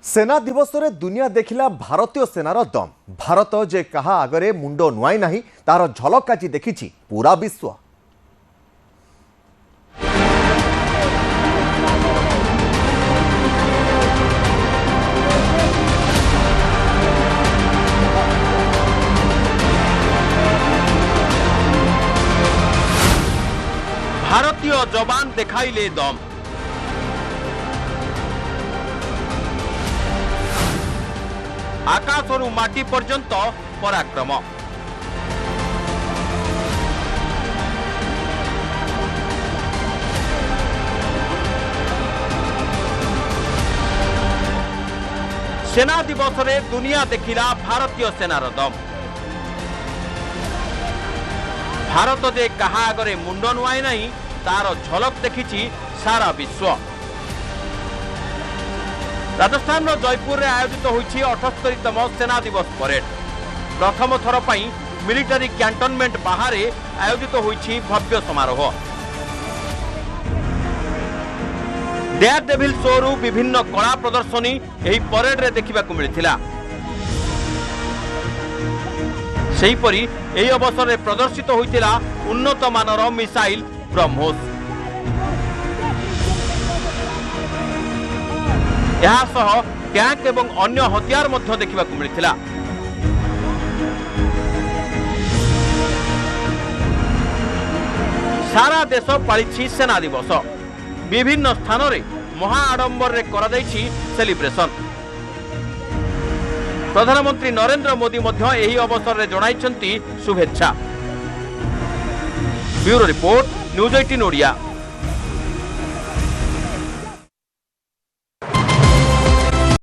सेना दिवस रे दुनिया देखिला भारतीय सेनार दम। भारत जे कहा आगरे मुंड नुआई नाही तार झलक आज देखिछि पूरा विश्व। भारतीय जवान देखाइले दम। आकाशरू माटी पर्यंत पराक्रम। सेना दिवस रे दुनिया देखिला भारतीय सेनार दम। भारत जे कहा आगरे मुंड नुआई नहीं तार झलक देखिछि सारा विश्व। राजस्थान जयपुर में आयोजित होइछि 78तम सेना दिवस परेड। प्रथम थर पई मिलिटरी कैंटोनमेंट बाहर आयोजित होइछि भव्य समारोह। डेयर डेविल शोरू विभिन्न कला प्रदर्शनी एही परेड रे देखिबाकू मिलिथिला। सेहीपरि एही अवसर में प्रदर्शित होइथिला उन्नत मानर मिसाइल ब्रह्मोस। यहाँ सह टैंक एवं अन्य हथियार मध्य देखिबाकू मिलिथिला। सारा देश पालिछि सेना दिवस। विभिन्न स्थान रे महा आडंबर रे करा जाइछि सेलिब्रेशन। प्रधानमंत्री नरेंद्र मोदी मध्य एही अवसर रे जणाइछन्ति शुभेच्छा। Bureau report news 18 Odia.